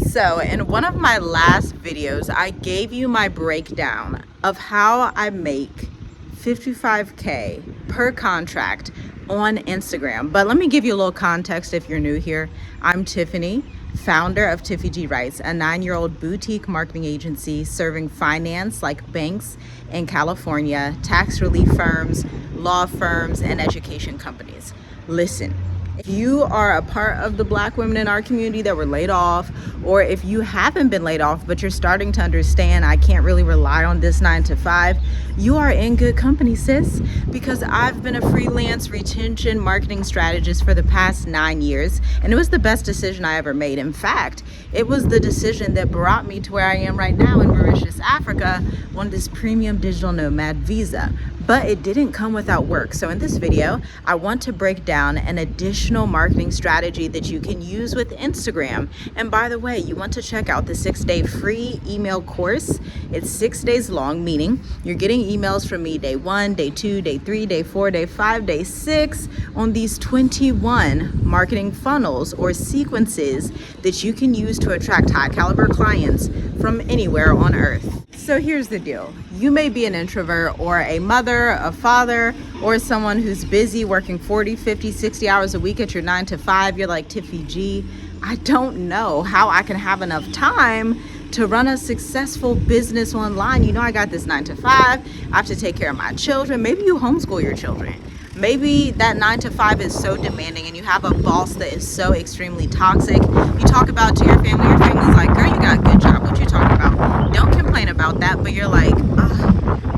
So in one of my last videos, I gave you my breakdown of how I make 55K per contract on Instagram. But let me give you a little context if you're new here. I'm Tiffany, founder of Tiffy G Writes, a 9-year-old boutique marketing agency serving finance like banks in California, tax relief firms, law firms, and education companies. Listen, if you are a part of the Black women in our community that were laid off, or if you haven't been laid off, but you're starting to understand I can't really rely on this 9 to 5, you are in good company, sis, because I've been a freelance retention marketing strategist for the past 9 years, and it was the best decision I ever made. In fact, it was the decision that brought me to where I am right now in Mauritius, Africa, on this premium digital nomad visa. But it didn't come without work. So in this video, I want to break down an additional marketing strategy that you can use with Instagram. And by the way, you want to check out the 6-day free email course. It's 6 days long, meaning you're getting emails from me day 1, day 2, day 3, day 4, day 5, day 6 on these 21 marketing funnels or sequences that you can use to attract high caliber clients from anywhere on earth. So here's the deal. You may be an introvert or a mother, a father, or someone who's busy working 40, 50, 60 hours a week at your 9 to 5. You're like, Tiffy G, I don't know how I can have enough time to run a successful business online. You know, I got this 9 to 5. I have to take care of my children. Maybe you homeschool your children. Maybe that 9 to 5 is so demanding and you have a boss that is so extremely toxic. You talk about to your family's like, girl, you got a good job. What you talking about? Don't complain about that, but you're like,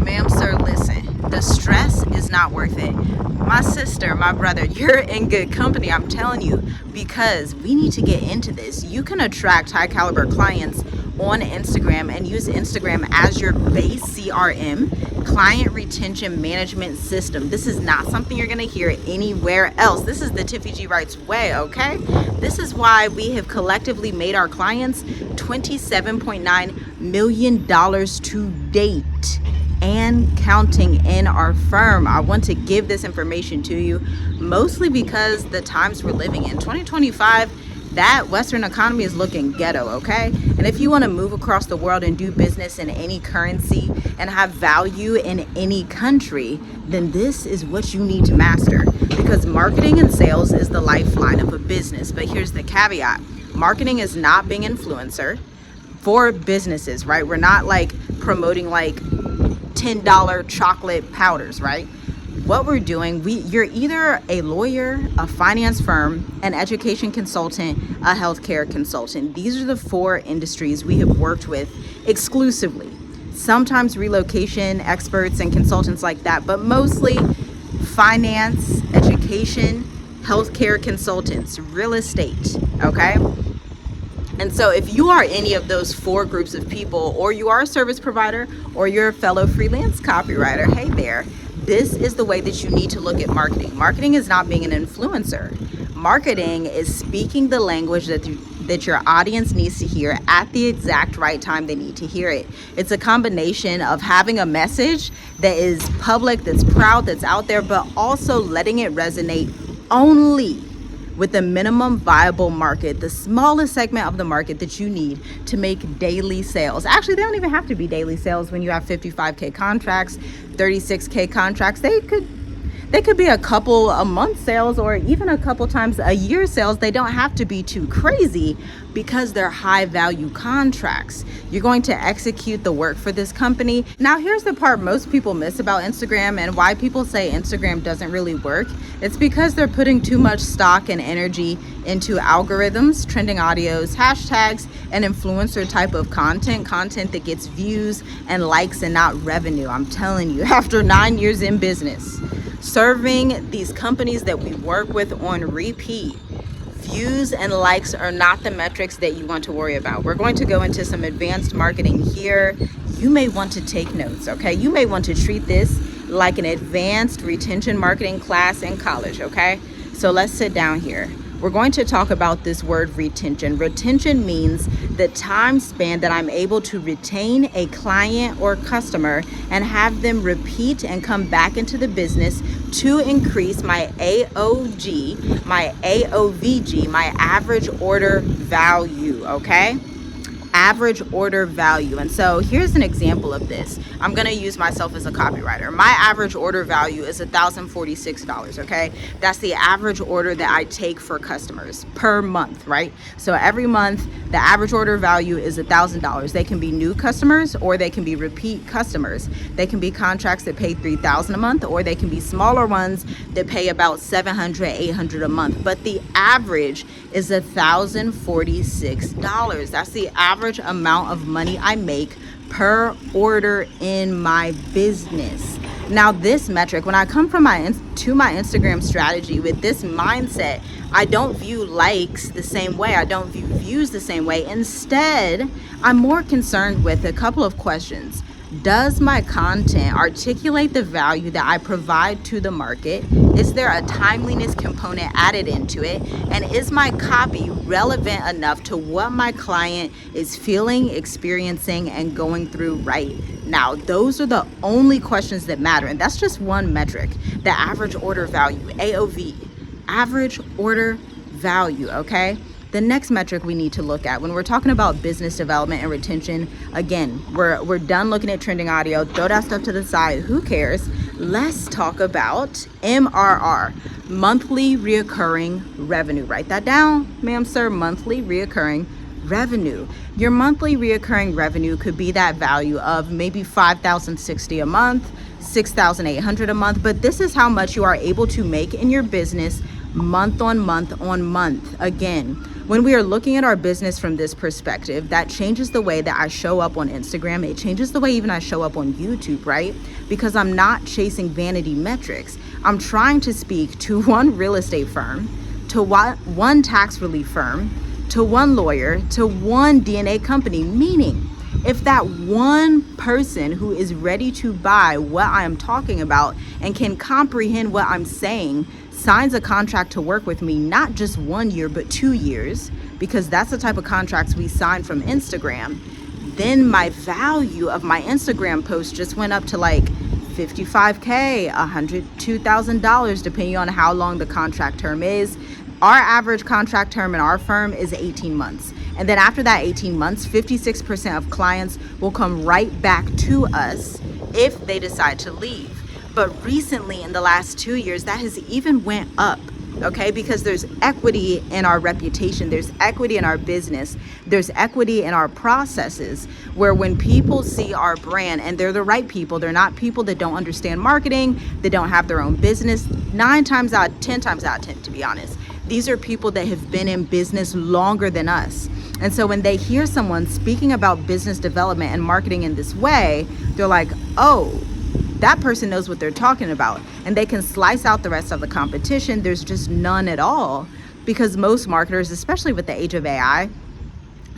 ma'am, sir, listen, the stress is not worth it. My sister, my brother, you're in good company, I'm telling you, because we need to get into this. You can attract high caliber clients on Instagram and use Instagram as your base CRM, client retention management system. This is not something you're gonna hear anywhere else. This is the Tiffy G Writes way, okay? This is why we have collectively made our clients $27.9 million to date and counting in our firm. I want to give this information to you mostly because the times we're living in, 2025, that Western economy is looking ghetto, okay? And if you want to move across the world and do business in any currency and have value in any country, then this is what you need to master, because marketing and sales is the lifeline of a business. But here's the caveat. Marketing is not being influencer for businesses, right? We're not like promoting like $10 chocolate powders, right? What we're doing, you're either a lawyer, a finance firm, an education consultant, a healthcare consultant. These are the 4 industries we have worked with exclusively. Sometimes relocation experts and consultants like that, but mostly finance, education, healthcare consultants, real estate, okay? And so if you are any of those 4 groups of people, or you are a service provider, or you're a fellow freelance copywriter, hey there, this is the way that you need to look at marketing. Marketing is not being an influencer. Marketing is speaking the language that your audience needs to hear at the exact right time they need to hear it. It's a combination of having a message that is public, that's proud, that's out there, but also letting it resonate only with the minimum viable market, the smallest segment of the market that you need to make daily sales. Actually, they don't even have to be daily sales when you have 55K contracts, 36K contracts. They could be a couple a month sales or even a couple times a year sales. They don't have to be too crazy because they're high value contracts. You're going to execute the work for this company. Now, here's the part most people miss about Instagram and why people say Instagram doesn't really work. It's because they're putting too much stock and energy into algorithms, trending audios, hashtags, and influencer type of content that gets views and likes and not revenue. I'm telling you, after 9 years in business, serving these companies that we work with on repeat, views and likes are not the metrics that you want to worry about. We're going to go into some advanced marketing here. You may want to take notes, okay? You may want to treat this like an advanced retention marketing class in college, okay? So let's sit down here. We're going to talk about this word retention. Retention means the time span that I'm able to retain a client or customer and have them repeat and come back into the business to increase my AOG, my AOVG, my average order value, okay? average order value. And so here's an example of this. I'm going to use myself as a copywriter. My average order value is $1,046, okay? That's the average order that I take for customers per month, right? So every month, the average order value is $1,000. They can be new customers or they can be repeat customers. They can be contracts that pay $3,000 a month, or they can be smaller ones that pay about $700, $800 a month. But the average is $1,046. That's the average amount of money I make per order in my business. Now this metric, when I come from my Instagram strategy with this mindset, I don't view likes the same way. I don't view views the same way. Instead, I'm more concerned with a couple of questions. Does my content articulate the value that I provide to the market? Is there a timeliness component added into it? And is my copy relevant enough to what my client is feeling, experiencing, and going through right now? Those are the only questions that matter. And that's just one metric, the average order value, AOV, average order value, okay? The next metric we need to look at when we're talking about business development and retention, again, we're done looking at trending audio. Throw that stuff to the side. Who cares? Let's talk about MRR, monthly reoccurring revenue. Write that down, ma'am, sir, monthly reoccurring revenue. Your monthly reoccurring revenue could be that value of maybe $5,060 a month, $6,800 a month, but this is how much you are able to make in your business month on month on month. Again, when we are looking at our business from this perspective, that changes the way that I show up on Instagram. It changes the way even I show up on YouTube, right? Because I'm not chasing vanity metrics. I'm trying to speak to one real estate firm, to one tax relief firm, to one lawyer, to one DNA company, meaning if that one person who is ready to buy what I am talking about and can comprehend what I'm saying signs a contract to work with me, not just 1 year, but 2 years, because that's the type of contracts we sign from Instagram, then my value of my Instagram post just went up to like $55K, $102,000, depending on how long the contract term is. Our average contract term in our firm is 18 months. And then after that 18 months, 56% of clients will come right back to us if they decide to leave. But recently, in the last 2 years, that has even went up, okay? Because there's equity in our reputation, there's equity in our business, there's equity in our processes, where when people see our brand, and they're the right people, they're not people that don't understand marketing, they don't have their own business, 10 times out of 10, to be honest, these are people that have been in business longer than us. And so when they hear someone speaking about business development and marketing in this way, they're like, oh, that person knows what they're talking about, and they can slice out the rest of the competition. There's just none at all, because most marketers, especially with the age of AI,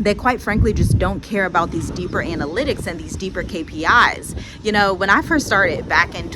they quite frankly just don't care about these deeper analytics and these deeper KPIs. You know, when I first started back in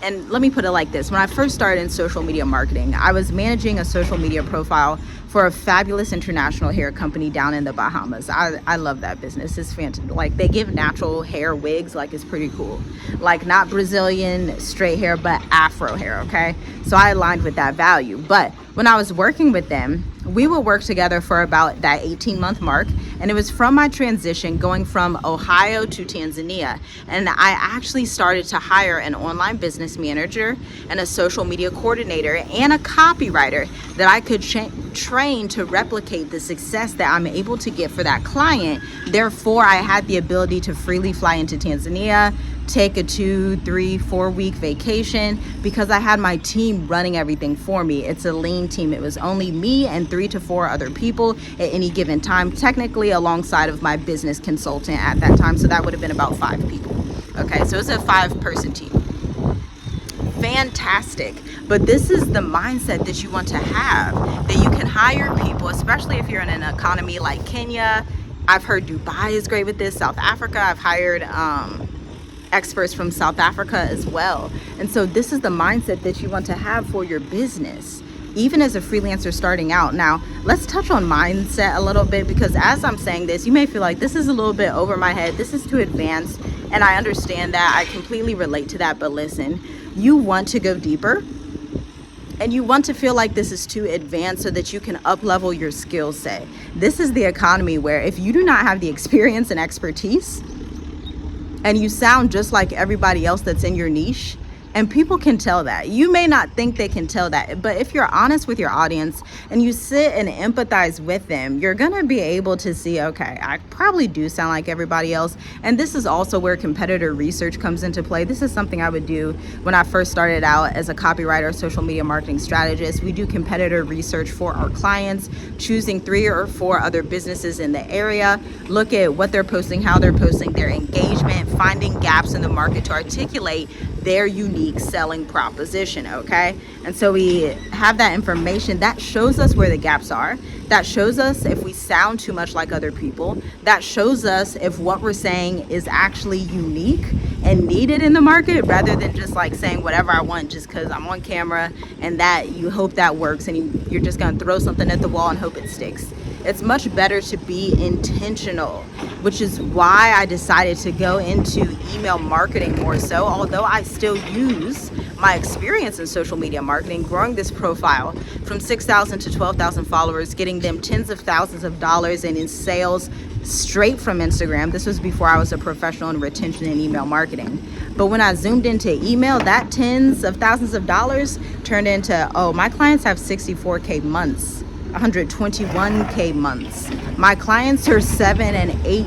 and let me put it like this, when I first started in social media marketing, I was managing a social media profile for a fabulous international hair company down in the Bahamas. I love that business. It's fantastic. Like, they give natural hair wigs, like, it's pretty cool. Like, not Brazilian straight hair, but Afro hair, okay? So I aligned with that value. But when I was working with them, we would work together for about that 18-month mark. And it was from my transition going from Ohio to Tanzania. And I actually started to hire an online business manager and a social media coordinator and a copywriter that I could train to replicate the success that I'm able to get for that client. Therefore, I had the ability to freely fly into Tanzania, take a 2, 3, 4 week vacation, because I had my team running everything for me. It's a lean team. It was only me and 3 to 4 other people at any given time, technically alongside of my business consultant at that time. So that would have been about 5 people. Okay, so it's a 5-person team. Fantastic. But this is the mindset that you want to have, that you can hire people, especially if you're in an economy like Kenya. I've heard Dubai is great with this, South Africa. I've hired experts from South Africa as well. And so this is the mindset that you want to have for your business, even as a freelancer starting out. Now, let's touch on mindset a little bit, because as I'm saying this, you may feel like this is a little bit over my head. This is too advanced. And I understand that. I completely relate to that. But listen, you want to go deeper. and you want to feel like this is too advanced so that you can up level your skill set. This is the economy where if you do not have the experience and expertise and you sound just like everybody else that's in your niche, and people can tell that. You may not think they can tell that, but if you're honest with your audience and you sit and empathize with them, you're gonna be able to see, okay, I probably do sound like everybody else. And this is also where competitor research comes into play. This is something I would do when I first started out as a copywriter, social media marketing strategist. We do competitor research for our clients, choosing 3 or 4 other businesses in the area, look at what they're posting, how they're posting, their engagement, finding gaps in the market to articulate their unique selling proposition, okay? And so we have that information that shows us where the gaps are, that shows us if we sound too much like other people, that shows us if what we're saying is actually unique and needed in the market, rather than just like saying whatever I want just because I'm on camera, and that you hope that works and you're just gonna throw something at the wall and hope it sticks. It's much better to be intentional, which is why I decided to go into email marketing more so, although I still use my experience in social media marketing, growing this profile from 6,000 to 12,000 followers, getting them tens of thousands of dollars in sales straight from Instagram. This was before I was a professional in retention and email marketing. But when I zoomed into email, that tens of thousands of dollars turned into, oh, my clients have 64K months, 121K months. My clients are 7 and 8,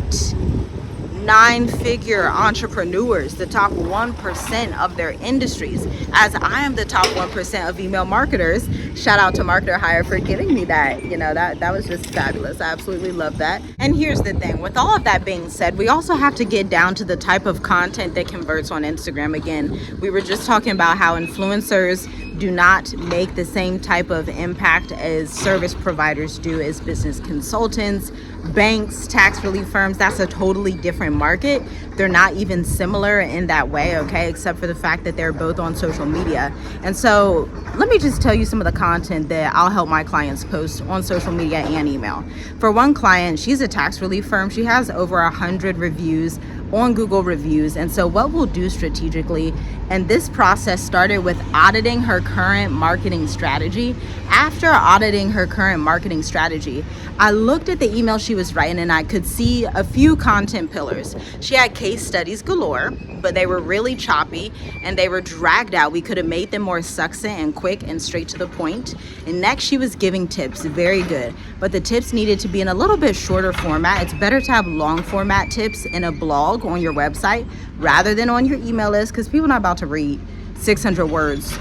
9-figure entrepreneurs, the top 1% of their industries, as I am the top 1% of email marketers. Shout out to Marketer Hire for giving me that. You know, that was just fabulous. I absolutely love that. And here's the thing, with all of that being said, we also have to get down to the type of content that converts on Instagram. Again, we were just talking about how influencers do not make the same type of impact as service providers do, as business consultants, banks, tax relief firms. That's a totally different market. They're not even similar in that way, okay, except for the fact that they're both on social media. And so let me just tell you some of the content that I'll help my clients post on social media and email. For one client, she's a tax relief firm. She has over 100 reviews on Google Reviews. And so what we'll do strategically, and this process started with auditing her current marketing strategy. After auditing her current marketing strategy, I looked at the email she was writing and I could see a few content pillars. She had case studies galore, but they were really choppy and they were dragged out. We could have made them more succinct and quick and straight to the point. And next, she was giving tips, very good. But the tips needed to be in a little bit shorter format. It's better to have long format tips in a blog on your website rather than on your email list, because people are not about to read 600 words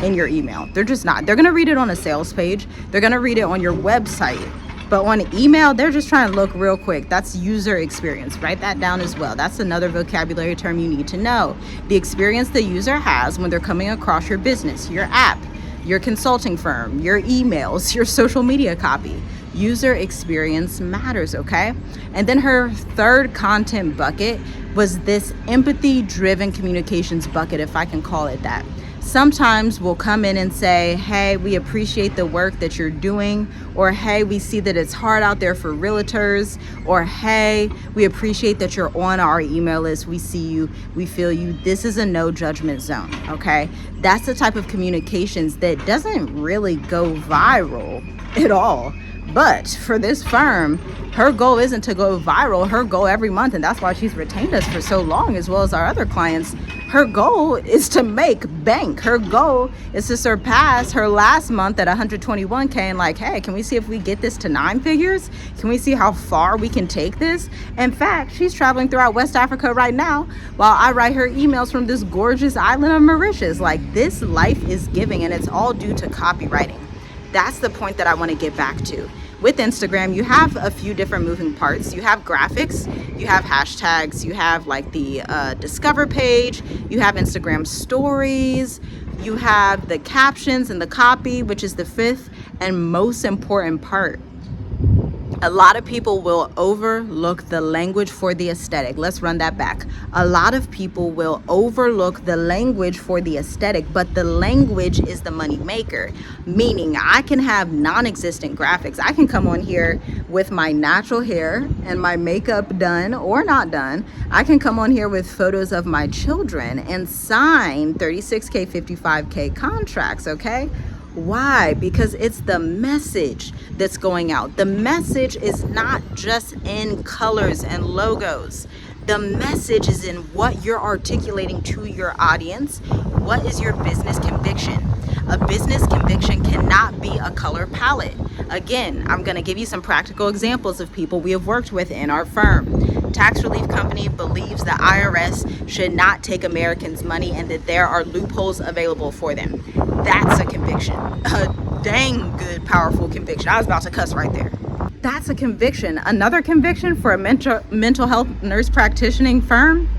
in your email. They're just not. They're going to read it on a sales page. They're going to read it on your website. But on email, they're just trying to look real quick. That's user experience. Write that down as well. That's another vocabulary term you need to know. The experience the user has when they're coming across your business, your app, your consulting firm, your emails, your social media copy. User experience matters, okay? And then her third content bucket was this empathy-driven communications bucket, if I can call it that. Sometimes we'll come in and say, hey, we appreciate the work that you're doing, or hey, we see that it's hard out there for realtors, or hey, we appreciate that you're on our email list. We see you, we feel you. This is a no judgment zone, okay? That's the type of communications that doesn't really go viral at all. But for this firm, her goal isn't to go viral. Her goal every month, and that's why she's retained us for so long, as well as our other clients, her goal is to make bank. Her goal is to surpass her last month at 121K and like, hey, can we see if we get this to 9 figures? Can we see how far we can take this? In fact, she's traveling throughout West Africa right now while I write her emails from this gorgeous island of Mauritius. Like, this life is giving, and it's all due to copywriting. That's the point that I want to get back to. With Instagram, you have a few different moving parts. You have graphics, you have hashtags, you have like the discover page, you have Instagram stories, you have the captions and the copy, which is the fifth and most important part. A lot of people will overlook the language for the aesthetic. Let's run that back. A lot of people will overlook the language for the aesthetic, but the language is the money maker. Meaning, I can have non-existent graphics. I can come on here with my natural hair and my makeup done or not done. I can come on here with photos of my children and sign 36K, 55K contracts, okay? Why? Because it's the message that's going out. The message is not just in colors and logos. The message is in what you're articulating to your audience. What is your business conviction? A business conviction cannot be a color palette. Again, I'm going to give you some practical examples of people we have worked with in our firm. Tax relief company believes the IRS should not take Americans' money and that there are loopholes available for them. That's a conviction. A dang good, powerful conviction. I was about to cuss right there. That's a conviction. Another conviction for a mental health nurse practitioning firm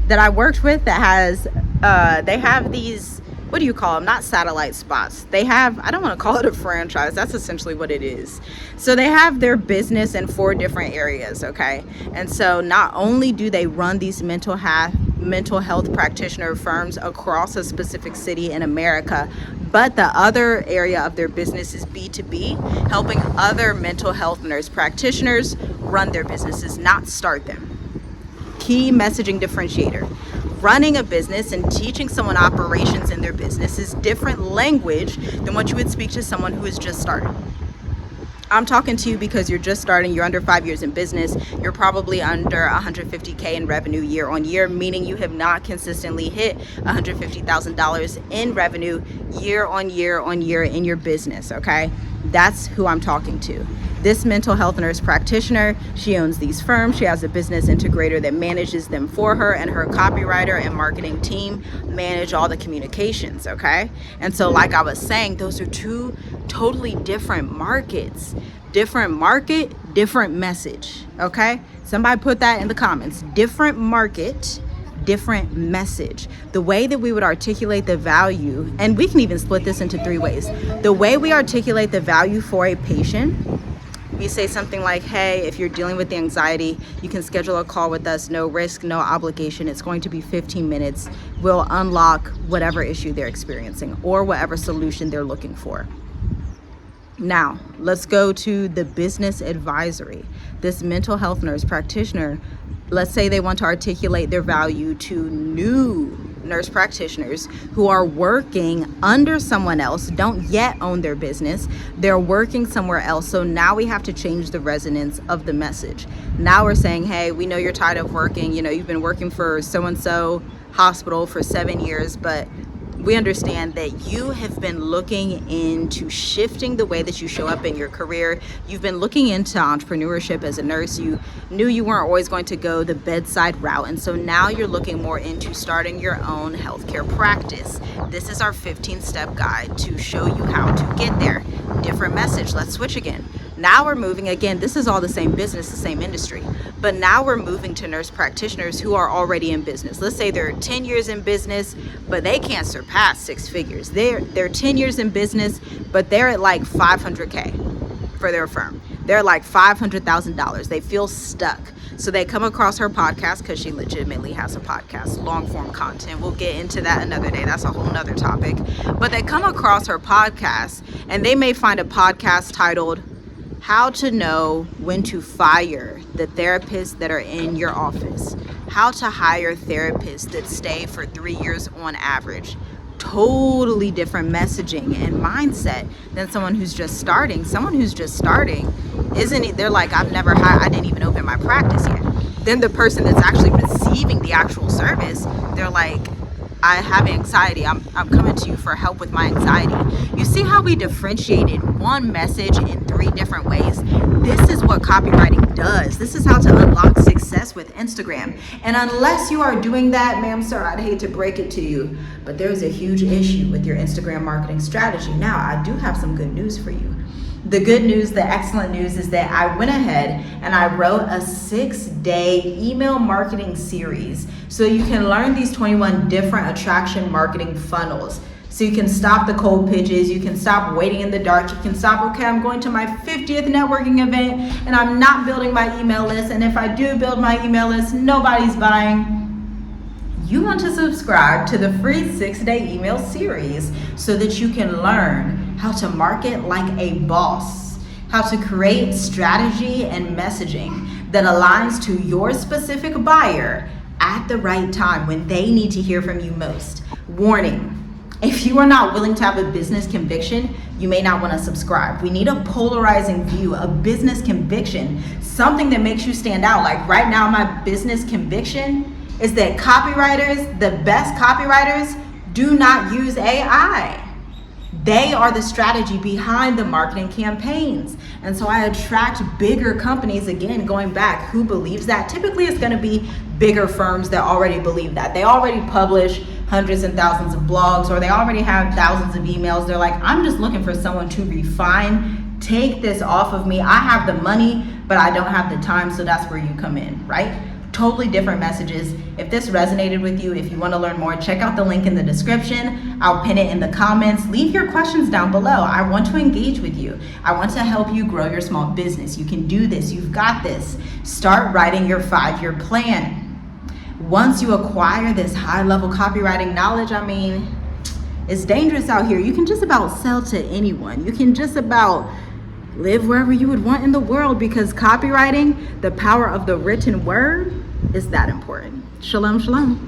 that I worked with that has, they have these, what do you call them? Not satellite spots. They have, I don't want to call it a franchise. That's essentially what it is. So they have their business in 4 different areas, okay? And so not only do they run these mental health practitioner firms across a specific city in America, but the other area of their business is B2B, helping other mental health nurse practitioners run their businesses, not start them. Key messaging differentiator. Running a business and teaching someone operations in their business is different language than what you would speak to someone who is just started. I'm talking to you because you're just starting, you're under 5 years in business, you're probably under 150K in revenue year on year, meaning you have not consistently hit $150,000 in revenue year on year in your business, okay? That's who I'm talking to. This mental health nurse practitioner, she owns these firms. She has a business integrator that manages them for her, and her copywriter and marketing team manage all the communications, okay? And so like I was saying, those are 2 totally different markets. Different market, different message, okay? Somebody put that in the comments. Different market, different message. The way that we would articulate the value, and we can even split this into 3 ways. The way we articulate the value for a patient, we say something like, hey, if you're dealing with the anxiety, you can schedule a call with us, no risk, no obligation. It's going to be 15 minutes. We'll unlock whatever issue they're experiencing or whatever solution they're looking for. Now, let's go to the business advisory. This mental health nurse practitioner, let's say they want to articulate their value to new nurse practitioners who are working under someone else, don't yet own their business, they're working somewhere else. So now we have to change the resonance of the message. Now we're saying, hey, we know you're tired of working, you've been working for so-and-so hospital for 7 years, but we understand that you have been looking into shifting the way that you show up in your career. You've been looking into entrepreneurship as a nurse. You knew you weren't always going to go the bedside route. And so now you're looking more into starting your own healthcare practice. This is our 15-step guide to show you how to get there. Different message. Let's switch again. Now we're moving again. This is all the same business, the same industry, but now we're moving to nurse practitioners who are already in business. Let's say they're 10 years in business, but they can't surpass 6 figures. They're 10 years in business, but they're at like 500K for their firm. They're like $500,000. They feel stuck. So they come across her podcast because she legitimately has a podcast, long form content. We'll get into that another day. That's a whole nother topic. But they come across her podcast and they may find a podcast titled How to Know When to Fire the Therapists That Are in Your Office. How to hire therapists that stay for 3 years on average. Totally different messaging and mindset than someone who's just starting. Someone who's just starting they're like, I didn't even open my practice yet. Then the person that's actually receiving the actual service, they're like, I have anxiety. I'm coming to you for help with my anxiety. You see how we differentiated one message in 3 different ways? This is what copywriting does. This is how to unlock success with Instagram. And unless you are doing that, ma'am, sir, I'd hate to break it to you, but there's a huge issue with your Instagram marketing strategy. Now, I do have some good news for you. The good news, the excellent news is that I went ahead and I wrote a 6-day email marketing series so you can learn these 21 different attraction marketing funnels. So you can stop the cold pitches, you can stop waiting in the dark, you can stop, okay, I'm going to my 50th networking event and I'm not building my email list, and if I do build my email list, nobody's buying. You want to subscribe to the free 6-day email series so that you can learn how to market like a boss, how to create strategy and messaging that aligns to your specific buyer at the right time when they need to hear from you most. Warning, If you are not willing to have a business conviction, you may not want to subscribe. We need a polarizing view, a business conviction, something that makes you stand out. Like right now, my business conviction is that copywriters, the best copywriters, do not use AI. They are the strategy behind the marketing campaigns. And so I attract bigger companies, again, going back, who believes that? Typically it's going to be bigger firms that already believe that. They already publish hundreds and thousands of blogs, or they already have thousands of emails. They're like, I'm just looking for someone to refine, take this off of me. I have the money, but I don't have the time. So that's where you come in, right? Totally different messages. If this resonated with you, if you want to learn more, check out the link in the description. I'll pin it in the comments. Leave your questions down below. I want to engage with you. I want to help you grow your small business. You can do this. You've got this. Start writing your 5-year plan. Once you acquire this high-level copywriting knowledge, I mean, it's dangerous out here. You can just about sell to anyone. You can just about live wherever you would want in the world, because copywriting, the power of the written word, is that important. Shalom, shalom.